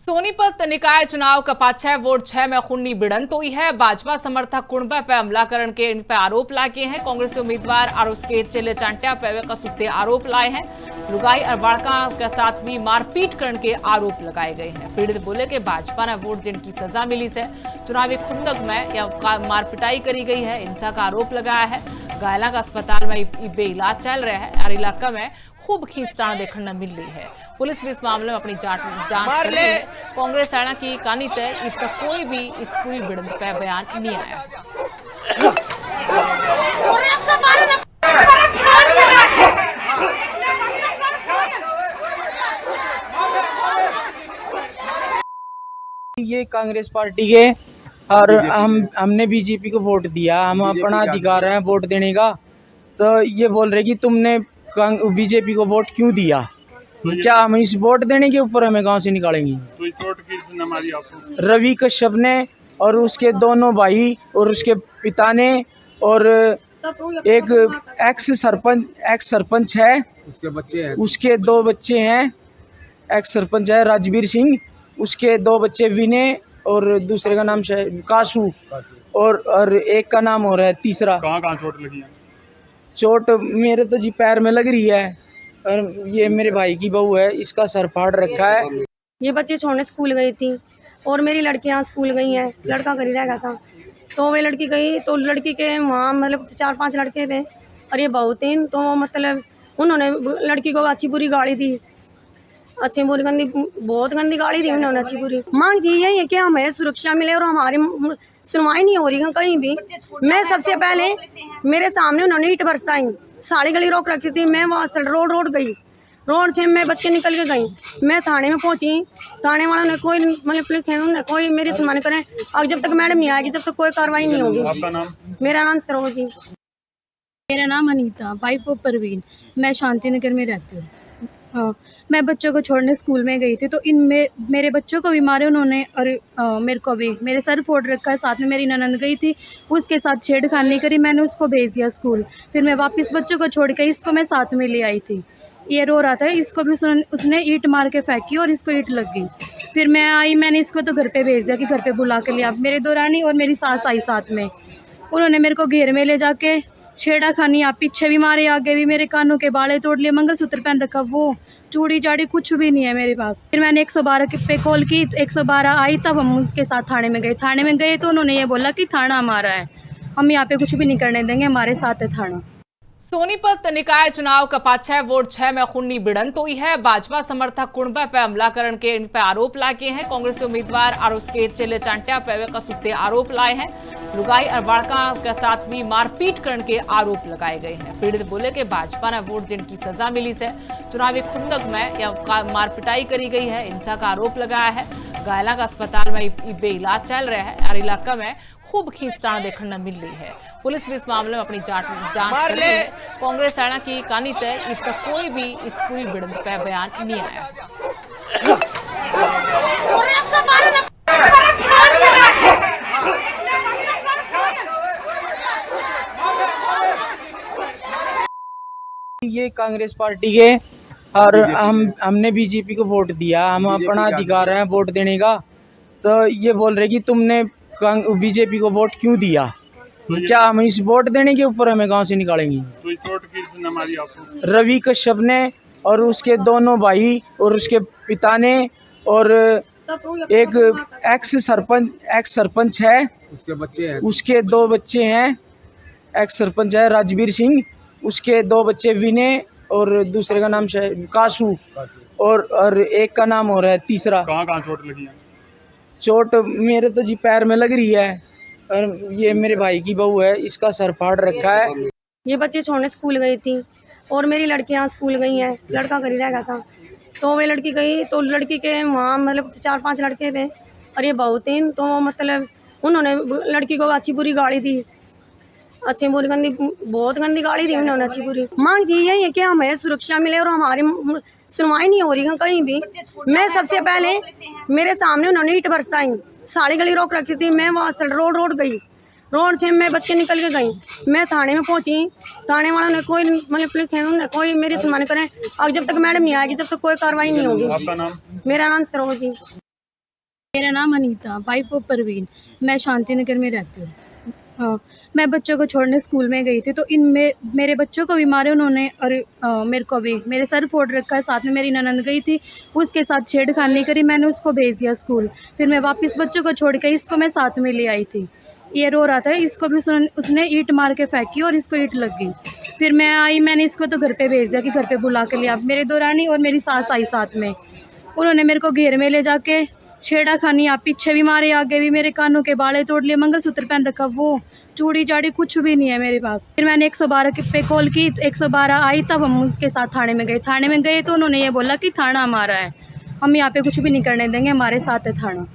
सोनीपत निकाय चुनाव का पाछा वोट 6 में खूनी भिड़ंत हुई है। भाजपा समर्थक कुणबा पे हमला करण के इन पे आरोप लागे हैं। कांग्रेस उम्मीदवार और उसके चेले चांटिया पे कसुते आरोप लाए हैं। लुगाई और बाड़का के साथ भी मारपीट करण के आरोप लगाए गए हैं। पीड़ित बोले कि भाजपा ने वोट देने की सजा मिली से चुनावी खुंदक में या मारपिटाई करी गई है, हिंसा का आरोप लगाया है। घायलों का अस्पताल में बेइलाज चल रहा है और इलाका में खूब खींचतान देखने मिल रही है। पुलिस भी इस मामले में अपनी जांच कर रही है। कांग्रेस सेना की कहानी तय अब तक कोई भी इस पूरी भिड़ंत का बयान नहीं आया। ये कांग्रेस पार्टी के और हमने बीजेपी को वोट दिया, हम अपना अधिकार है वोट देने का। तो ये बोल रहे कि तुमने बीजेपी को वोट क्यों दिया, तो क्या हम इस वोट देने के ऊपर हमें गांव से निकालेंगे? तो चोट किसने मारी आपको? रवि कश्यप ने और उसके दोनों भाई और उसके पिता ने और एक एक्स सरपंच है, उसके बच्चे हैं, उसके 2 बच्चे हैं। एक्स सरपंच है राजवीर सिंह, उसके 2 बच्चे विनय और दूसरे का नाम कासू और एक का नाम हो रहा है तीसरा। कहाँ चोट लगी है? चोट मेरे तो जी पैर में लग रही है और ये मेरे भाई की बहू है, इसका सर फाड़ रखा है। ये बच्चे छोड़ने स्कूल गई थी और मेरी लड़कियां स्कूल गई हैं। लड़का घर ही रह गया था, तो वे लड़की गई तो लड़की के वहाँ मतलब 4-5 लड़के थे और ये बहू थी। तो मतलब उन्होंने लड़की को अच्छी बुरी गाली दी, अच्छी बुरी गंदी, बहुत गंदी गाली दी उन्होंने, अच्छी बुरी। मांग जी यही है कि हमें सुरक्षा मिले और हमारी सुनवाई नहीं हो रही है कहीं भी। मैं सबसे पहले मेरे सामने उन्होंने ईंट बरसाई, सारी गली रोक रखी थी। मैं वहाँ से रोड गई, रोड से मैं बच के निकल के गई। मैं थाने में पहुंची, थाने वालों ने कोई मतलब कोई मेरी सुनवाई करें और जब तक मैडम नहीं आएगी जब तक कोई कार्रवाई नहीं होगी। आपका नाम? मेरा नाम सरोजी। मेरा नाम अनीता, वाइफ ऑफ परवीन। मैं शांति नगर में रहती हूँ। हाँ, मैं बच्चों को छोड़ने स्कूल में गई थी, तो इनमें मेरे बच्चों को भी मारे उन्होंने और मेरे को भी, मेरे सर फोड़ रखा है। साथ में मेरी ननद गई थी, उसके साथ छेड़खानी करी, मैंने उसको भेज दिया स्कूल। फिर मैं वापस बच्चों को छोड़ के इसको मैं साथ में ले आई थी। ये रो रहा था, इसको भी उसने ईंट मार के फेंकी और इसको ईंट लग गई। फिर मैं आई, मैंने इसको तो घर पे भेज दिया कि घर पे बुला के लिया। मेरे दौरानी और मेरी सास आई साथ में, उन्होंने मेरे को घेर में ले जाके छेड़ाखानी, आप पीछे भी मारे, आगे भी। मेरे कानों के बाले तोड़ लिए, मंगलसूत्र पहन रखा, वो चूड़ी चाड़ी कुछ भी नहीं है मेरे पास। फिर मैंने 112 पे कॉल की, 112 आई, तब हम उसके साथ थाने में गए। थाने में गए तो उन्होंने ये बोला कि थाना हमारा है, हम यहाँ पे कुछ भी नहीं करने देंगे, हमारे साथ है थाना। सोनीपत निकाय चुनाव का पाछा वोट 6 में खूनी भिड़ंत हुई है। भाजपा समर्थक कुणबा पे हमला करण के इन पे आरोप लागे हैं। कांग्रेस उम्मीदवार और उसके चेले चांटिया पे कसुते आरोप लाए हैं। लुगाई और बाड़का के साथ भी मारपीट करण के आरोप लगाए गए हैं। पीड़ित बोले कि भाजपा ने वोट देने की सजा मिली से चुनावी खुंदक में या मारपिटाई करी गई है, हिंसा का आरोप लगाया है। घायलों का अस्पताल में बेइलाज चल रहा है और इलाका में खूब खींचतान देखने मिल रही है। पुलिस भी इस मामले में अपनी जांच कर रही है। कांग्रेस सेना की कहानी तय अब तक कोई भी इस पूरी भिड़ंत का बयान नहीं आया। ये कांग्रेस पार्टी के और हमने बीजेपी को वोट दिया, हम अपना अधिकार है वोट देने का। तो ये बोल रहे कि तुमने बीजेपी को वोट क्यों दिया, तो क्या हम इस वोट देने के ऊपर हमें गांव से निकालेंगे? तो चोट किसने मारी आपको? रवि कश्यप ने और उसके दोनों भाई और उसके पिता ने और एक एक्स सरपंच है, उसके बच्चे हैं, उसके 2 बच्चे हैं। एक्स सरपंच है राजवीर सिंह, उसके 2 बच्चे विनय और दूसरे का नाम कासू और एक का नाम हो रहा है तीसरा। कहाँ चोट लगी है? चोट मेरे तो जी पैर में लग रही है और ये मेरे भाई की बहू है, इसका सर फाड़ रखा है। ये बच्चे छोड़ने स्कूल गई थी और मेरी लड़कियां स्कूल गई हैं। लड़का घर ही रह गया था, तो वे लड़की गई तो लड़की के वहाँ मतलब 4-5 लड़के थे और ये बहू थी। तो मतलब उन्होंने लड़की को अच्छी बुरी गाली दी, अच्छी बुरी गंदी, बहुत गंदी गाली दी उन्होंने, अच्छी बुरी। मांग जी यही है कि हमें सुरक्षा मिले और हमारी सुनवाई नहीं हो रही है कहीं भी। मैं सबसे पहले मेरे सामने उन्होंने ईंट बरसाई, सारी गली रोक रखी थी। मैं वहाँ से रोड गई, रोड से मैं बच के निकल के गई। मैं थाने में पहुंची, थाने वालों ने कोई मतलब कोई मेरी सुनवाई करें और जब तक मैडम नहीं आएगी जब तक कोई कार्रवाई नहीं होगी। आपका नाम? मेरा नाम सरोजी। मेरा नाम अनीता, वाइफ ऑफ परवीन। मैं शांति नगर में रहती हूँ। हाँ, मैं बच्चों को छोड़ने स्कूल में गई थी, तो इनमें मेरे बच्चों को भी मारे उन्होंने और मेरे को भी, मेरे सर फोड़ रखा है। साथ में मेरी ननंद गई थी, उसके साथ छेड़खानी करी, मैंने उसको भेज दिया स्कूल। फिर मैं वापस बच्चों को छोड़ के इसको मैं साथ में ले आई थी। ये रो रहा था, इसको भी उसने ईंट मार के फेंकी और इसको ईंट लग गई। फिर मैं आई, मैंने इसको तो घर पे भेज दिया कि घर पे बुला के लिया। मेरे दौरानी और मेरी सास आई साथ में, उन्होंने मेरे को घेर में ले जाके छेड़ाखानी, आप पीछे भी मारे, आगे भी, मेरे कानों के बाले तोड़ लिए, मंगलसूत्र पहन रखा, वो चूड़ी चाड़ी कुछ भी नहीं है मेरे पास। फिर मैंने 112 पे कॉल की, 112 आई, तब हम उसके साथ थाने में गए। थाने में गए तो उन्होंने ये बोला कि थाना हमारा है, हम यहाँ पे कुछ भी नहीं करने देंगे, हमारे साथ है थाना।